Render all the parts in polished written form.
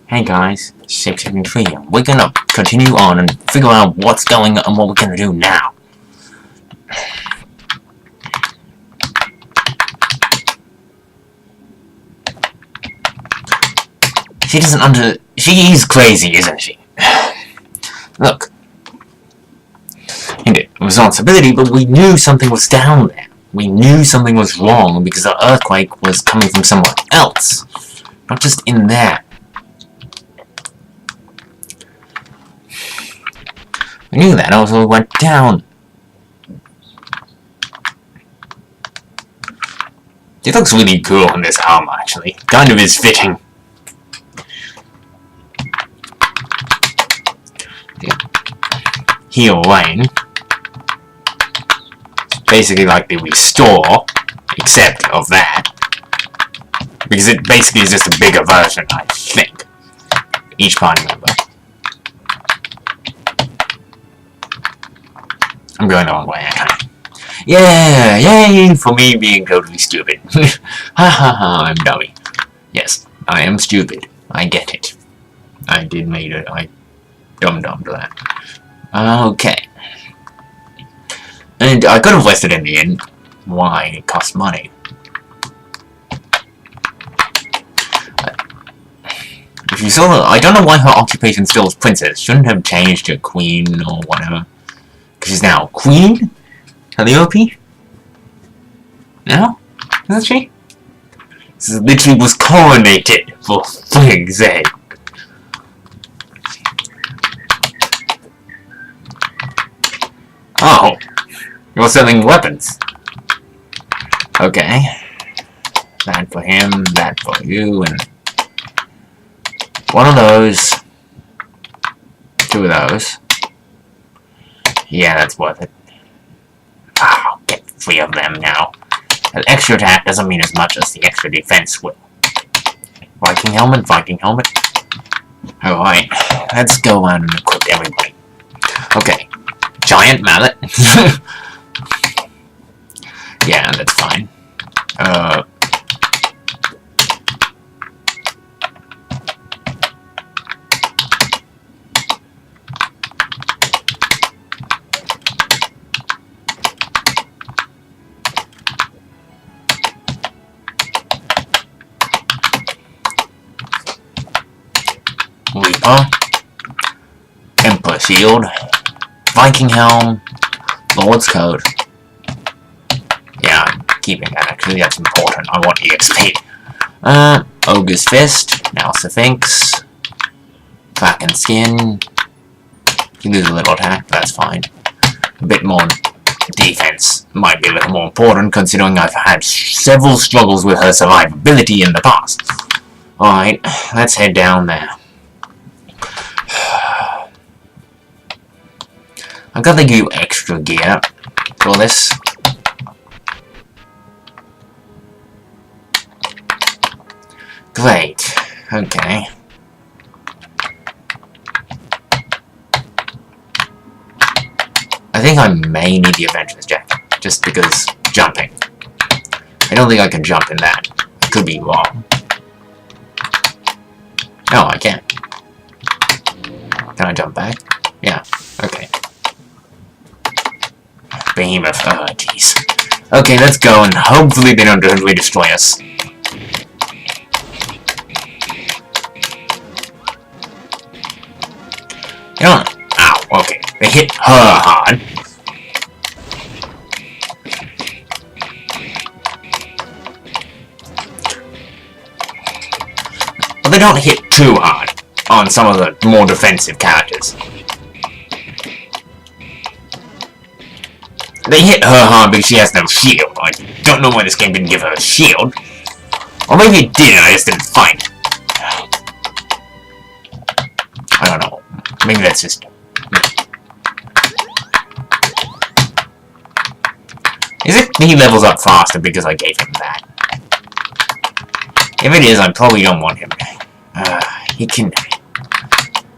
Hey guys, 673. We're gonna continue on and figure out what's going on and what we're gonna do now. She is crazy, isn't she? Look. It was responsibility, but we knew something was down there. We knew something was wrong because the earthquake was coming from somewhere else. Not just in there. I knew that, also we went down. It looks really cool in this armor, actually. Kind of is fitting. Heal lane. Basically like the restore, except of that. Because it basically is just a bigger version, I think. Each party member. I'm going the wrong way, okay. Yeah! Yay! For me being totally stupid. Ha ha ha, I'm dummy. Yes, I am stupid. I get it. I did made it. I dumb-dumbed that. Okay. And I could have listed in the end why it costs money. If you saw, I don't know why her occupation still is princess. Shouldn't have changed to queen or whatever. Because she's now queen? Calliope? No? Isn't she? This literally was coronated, for frig's sake. Oh. You're selling weapons. Okay. That for him, that for you, and one of those. Two of those. Yeah, that's worth it. I'll get 3 of them now. An extra attack doesn't mean as much as the extra defense will. Viking helmet, Viking helmet. Alright, let's go around and equip everybody. Okay. Giant mallet. Yeah, that's fine. Reaper. Emperor shield. Viking helm. Lord's coat. Yeah, I'm keeping that actually, that's important. I want EXP. Ogre's fist. Now Sphinx. Kraken skin. You lose a little attack, that's fine. A bit more defense might be a little more important considering I've had several struggles with her survivability in the past. Alright, let's head down there. I've got to give you extra gear for this. Great. Okay. I think I may need the Adventurer's Jacket, just because jumping. I don't think I can jump in that. I could be wrong. No, I can't. Can I jump back? Yeah. Okay. Behemoth. Oh, jeez. Okay, let's go, and hopefully they don't totally destroy us. You know, ow, okay. They hit her hard. But they don't hit too hard on some of the more defensive characters. They hit her hard because she has no shield. I don't know why this game didn't give her a shield. Or maybe it did and I just didn't find it. I don't know. Maybe that's just... Is it he levels up faster because I gave him that? If it is, I probably don't want him. He can...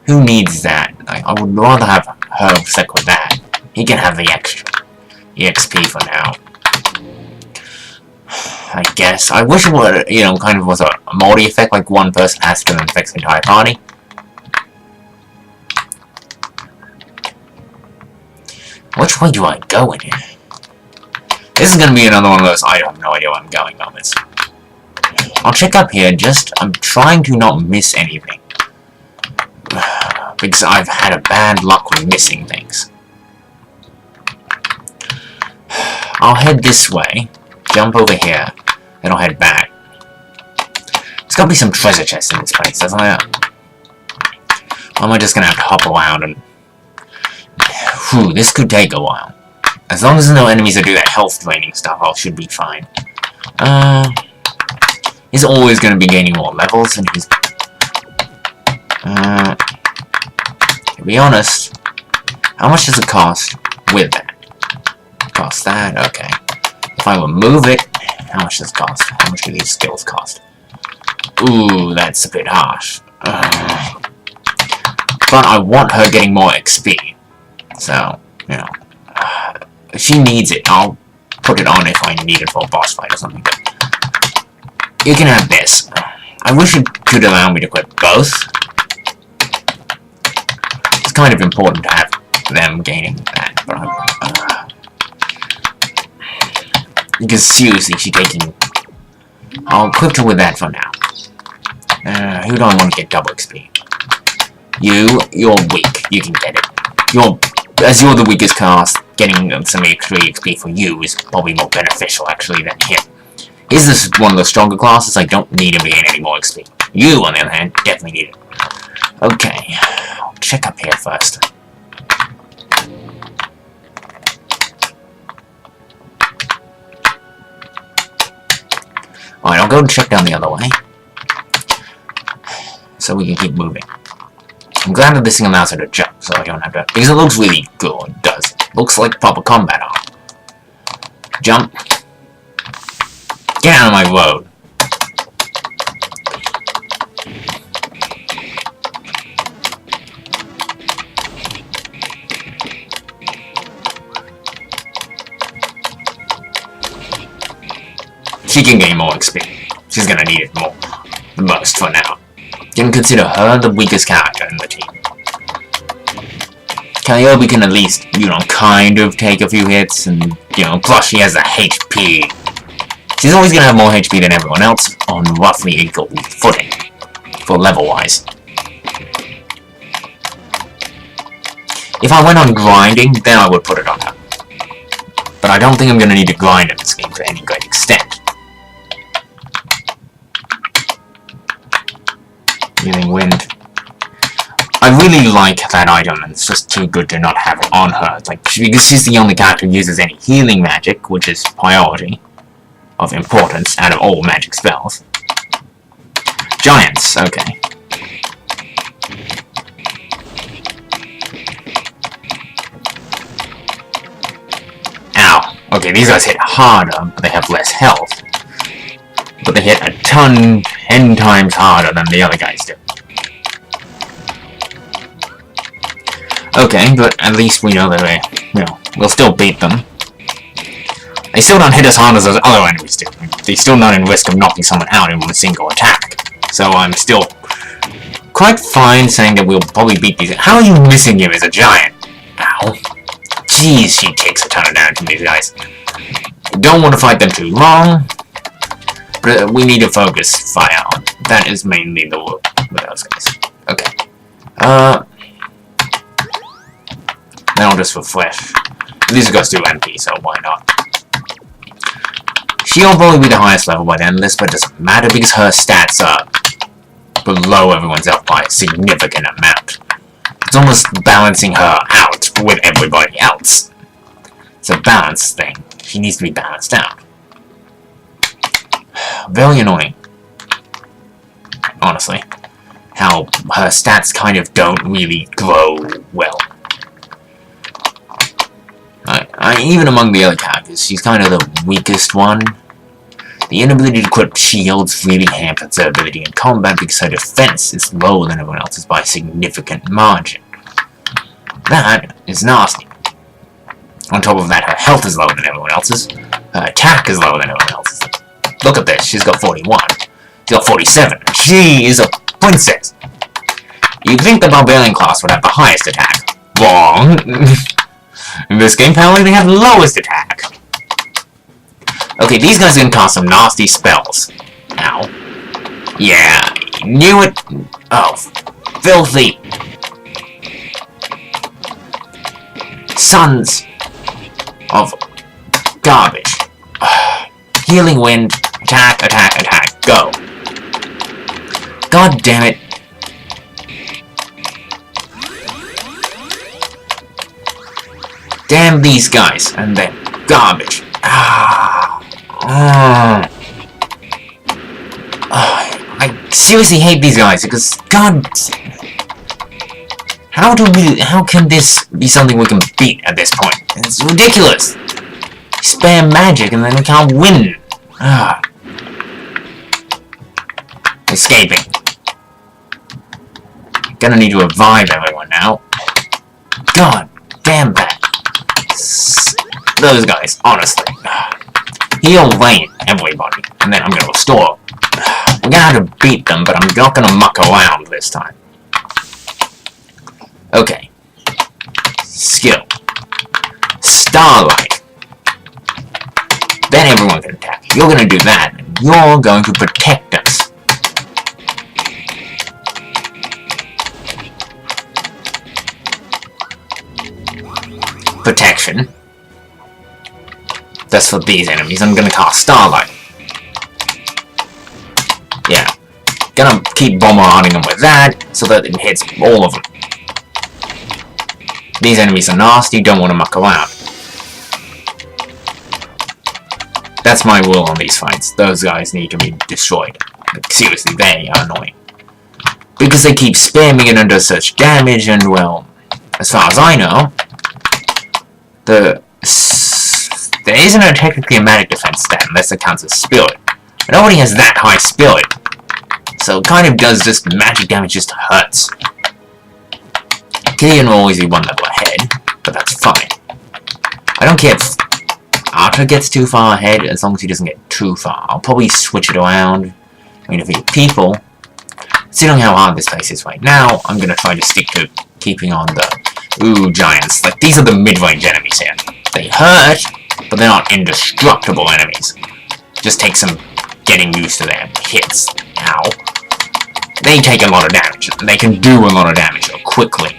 Who needs that? I would rather have her stuck with that. He can have the extra. EXP for now. I guess. I wish it would, you know, kind of was a multi-effect, like one person has to infect the entire party. Which way do I go in here? This is gonna be another one of those I have no idea where I'm going moments. I'll check up here, I'm trying to not miss anything. Because I've had a bad luck with missing things. I'll head this way, jump over here, then I'll head back. There's gotta be some treasure chests in this place, doesn't there? Or am I just gonna have to hop around and... Whew, this could take a while. As long as there's no enemies that do that health draining stuff, I should be fine. He's always gonna be gaining more levels, and he's... to be honest, how much does it cost with that? Cost that? Okay. If I remove it, how much does it cost? How much do these skills cost? Ooh, that's a bit harsh. But I want her getting more XP. So, you know. If she needs it, I'll put it on if I need it for a boss fight or something. But you can have this. I wish it could allow me to equip both. It's kind of important to have them gaining that, but because seriously, she's taking... I'll equip her with that for now. Who do I want to get double XP? You're weak. You can get it. As you're the weakest class, getting some extra XP for you is probably more beneficial, actually, than him. Is this one of the stronger classes? I don't need him to gain any more XP. You, on the other hand, definitely need it. Okay. I'll check up here first. Alright, I'll go and check down the other way. So we can keep moving. I'm glad that this thing allows her to jump, so I don't have to... Because it looks really cool, it does. Looks like proper combat art. Jump. Get out of my road. She can gain more XP. She's gonna need it more. The most for now. You can consider her the weakest character in the team. Calliope can at least, you know, kind of take a few hits, and, you know, plus she has a HP. She's always gonna have more HP than everyone else on roughly equal footing, for level-wise. If I went on grinding, then I would put it on her. But I don't think I'm gonna need to grind in this game to any great extent. Healing wind. I really like that item, and it's just too good to not have it on her. Like, because she's the only character who uses any healing magic, which is priority of importance out of all magic spells. Giants, okay. Ow. Okay, these guys hit harder, but they have less health. But they hit a 10 times harder than the other guys do. Okay, but at least we know that we'll still beat them. They still don't hit as hard as those other enemies do. They're still not in risk of knocking someone out in one single attack. So I'm still quite fine saying that we'll probably beat these. How are you missing him as a giant? Ow. Jeez, she takes a ton of damage from these guys. Don't want to fight them too long. But we need to focus fire on. That is mainly the work with those guys. Okay. Then I'll just refresh. These guys do MP, so why not? She'll probably be the highest level by the end of this, but it doesn't matter because her stats are below everyone's else by a significant amount. It's almost balancing her out with everybody else. It's a balance thing. She needs to be balanced out. Very annoying. Honestly. How her stats kind of don't really grow well. Even among the other characters, she's kind of the weakest one. The inability to equip shields really hampers her ability in combat because her defense is lower than everyone else's by a significant margin. That is nasty. On top of that, her health is lower than everyone else's. Her attack is lower than everyone else's. Look at this. She's got 41. She's got 47. She is a princess. You'd think the barbarian class would have the highest attack. Wrong. In this game, apparently they have the lowest attack. Okay, these guys can cast some nasty spells. Ow. Yeah, knew it. Oh, filthy. Sons of garbage. Healing wind. Attack, attack, attack. Go. God damn it. Damn these guys. And then garbage. I seriously hate these guys because God. How can this be something we can beat at this point? It's ridiculous. Spam magic and then we can't win. Escaping. Gonna need to revive everyone now. God damn that. Those guys, honestly. Heal lane everybody, and then I'm gonna restore. We're gonna have to beat them, but I'm not gonna muck around this time. Okay. Skill. Starlight. Then everyone can attack. You're gonna do that, and you're going to protect us. Protection. That's for these enemies. I'm gonna cast Starlight. Yeah. Gonna keep bombarding them with that, so that it hits all of them. These enemies are nasty, don't want to muck around. That's my rule on these fights. Those guys need to be destroyed. Like, seriously, they are annoying. Because they keep spamming it under such damage, and well, as far as I know, there isn't technically a magic defense stat unless it counts as spirit. But nobody has that high spirit. So it kind of does just magic damage, just hurts. Killian will always be one level ahead, but that's fine. I don't care if Arthur gets too far ahead, as long as he doesn't get too far. I'll probably switch it around. I mean, if you people, considering how hard this place is right now, I'm gonna try to stick to keeping on the giants. Like, these are the mid-range enemies here. They hurt, but they're not indestructible enemies. Just take some getting used to their hits. Ow. They take a lot of damage. They can do a lot of damage quickly.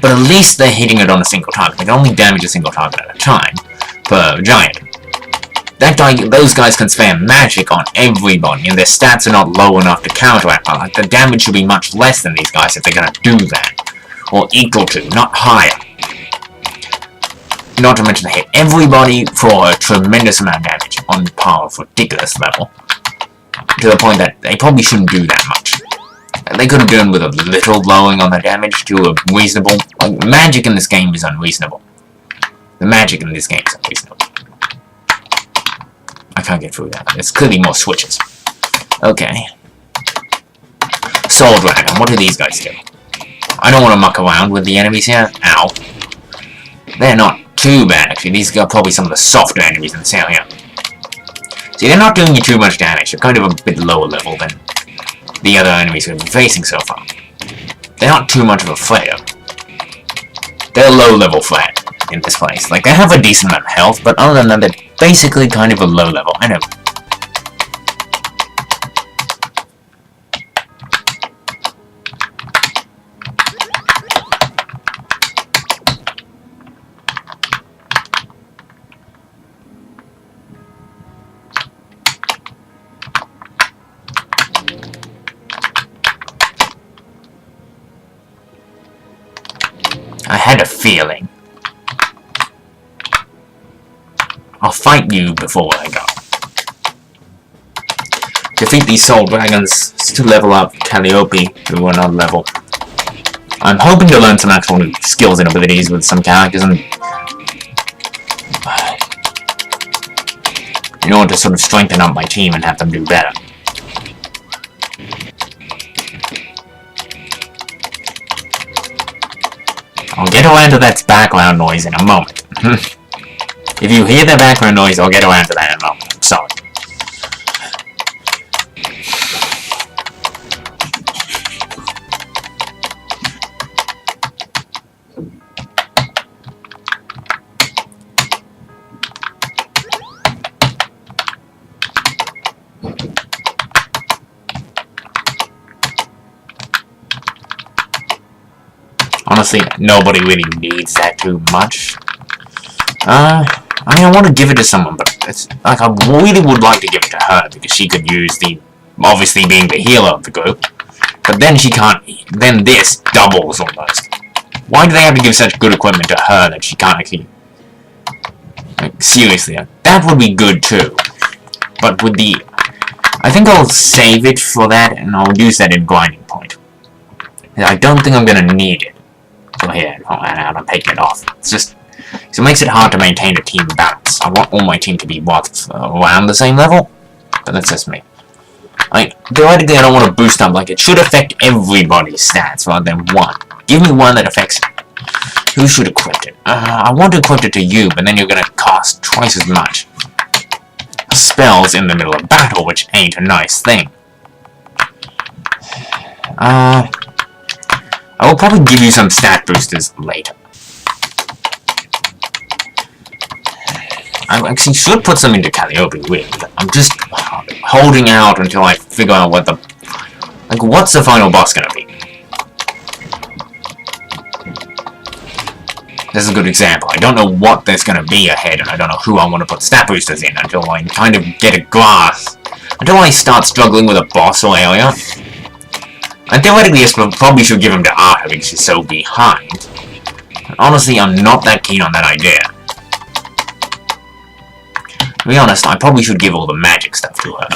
But at least they're hitting it on a single target. They can only damage a single target at a time per giant. Those guys can spam magic on everybody, and their stats are not low enough to counteract. Like, the damage should be much less than these guys if they're gonna do that. Or equal to, not higher. Not to mention they hit everybody for a tremendous amount of damage on par with ridiculous level. To the point that they probably shouldn't do that much. They could have done with a little lowering on the damage to a reasonable... Like, magic in this game is unreasonable. The magic in this game is unreasonable. I can't get through that. There's clearly more switches. Okay. Soul Dragon, what do these guys do? I don't want to muck around with the enemies here. Ow. They're not too bad, actually. These are probably some of the softer enemies in the cell here. See, they're not doing you too much damage. They're kind of a bit lower level than the other enemies we've been facing so far. They're not too much of a threat. They're a low-level threat in this place. Like, they have a decent amount of health, but other than that, they're basically kind of a low level. I know. I had a feeling. I'll fight you before I go. Defeat these soul dragons to level up Calliope to another level. I'm hoping to learn some actual new skills and abilities with some characters and in order to sort of strengthen up my team and have them do better. I'll get around to that background noise in a moment. If you hear the background noise, I'll get around to that in a moment. I'm sorry. Honestly, nobody really needs that too much. I mean, I want to give it to someone, but it's like I really would like to give it to her because she could use the, obviously being the healer of the group, but then she can't. Then this doubles almost. Why do they have to give such good equipment to her that she can't actually? Like, seriously, that would be good too. But with the, I think I'll save it for that, and I'll use that in grinding point. I don't think I'm gonna need it. So here, and I'm taking it off. It's just. So it makes it hard to maintain a team balance. I want all my team to be, what, around the same level? But that's just me. Theoretically, I don't want to boost up, like, it should affect everybody's stats rather than one. Give me one that affects... Who should equip it? I want to equip it to you, but then you're gonna cost twice as much. Spells in the middle of battle, which ain't a nice thing. I will probably give you some stat boosters later. I actually should put some into Calliope, really. I'm just holding out until I figure out what the... Like, what's the final boss gonna be? This is a good example. I don't know what there's gonna be ahead, and I don't know who I want to put stat boosters in until I kind of get a grasp. Until I start struggling with a boss or area. And theoretically, I probably should give him to Arthur because she's so behind. And honestly, I'm not that keen on that idea. To be honest, I probably should give all the magic stuff to her.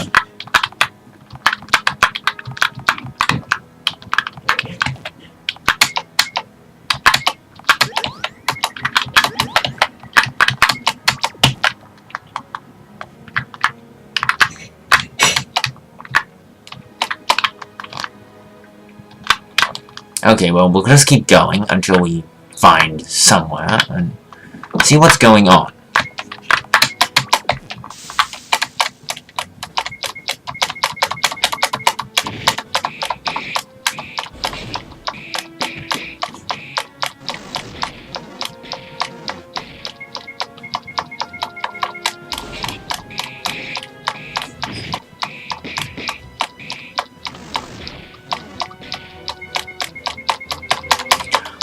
Okay, well, we'll just keep going until we find somewhere and see what's going on.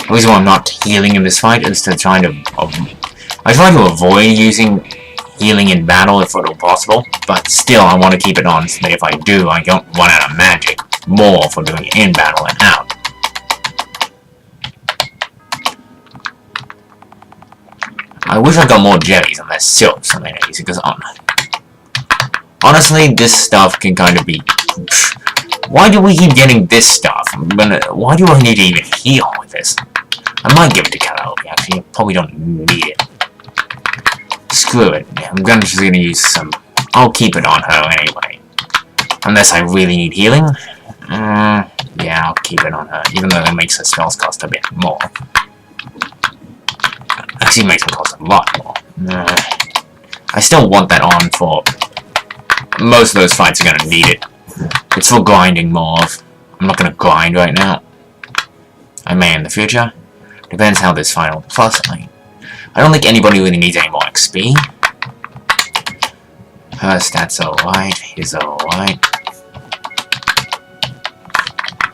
The reason why I'm not healing in this fight is to try to... I try to avoid using healing in battle if at all possible, but still I want to keep it on so that if I do, I don't run out of magic more for doing it in battle and out. I wish I got more jellies and less silks on that easy, because honestly, this stuff can kind of be... Why do we keep getting this stuff? Why do I need to even heal with this? I might give it to Calliope, actually. I probably don't need it. Screw it. Yeah, I'm just gonna use some... I'll keep it on her anyway. Unless I really need healing. Yeah, I'll keep it on her, even though it makes her spells cost a bit more. Actually, it makes them cost a lot more. I still want that on for... Most of those fights are gonna need it. It's for grinding more of. I'm not gonna grind right now. I may in the future. Depends how this final plus. I don't think anybody really needs any more XP. Her stats are alright. His are alright.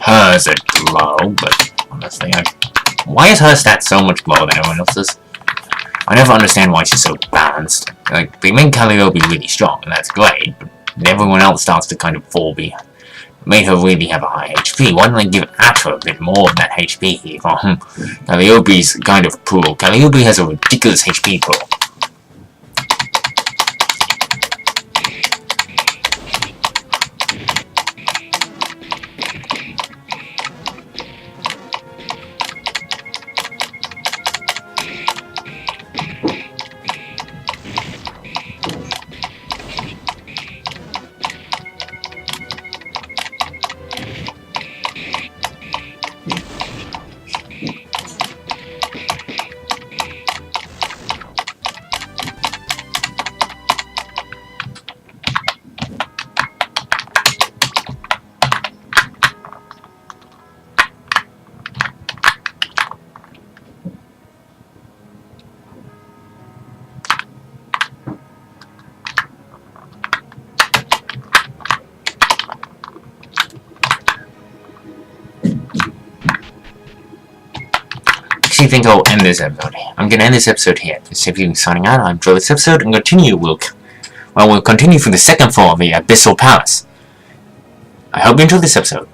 Hers are low, but honestly, why is her stats so much lower than everyone else's? I never understand why she's so balanced. Like, they make Calliope really strong, and that's great, but everyone else starts to kind of fall behind. Made her really have a high HP. Why don't I give Atra a bit more of that HP here from Calliope's kind of pool? Calliope has a ridiculous HP pool. actually think I'll end this episode. I'm gonna end this episode here. This is signing out. I enjoyed this episode and we'll continue from the second floor of the Abyssal Palace. I hope you enjoyed this episode.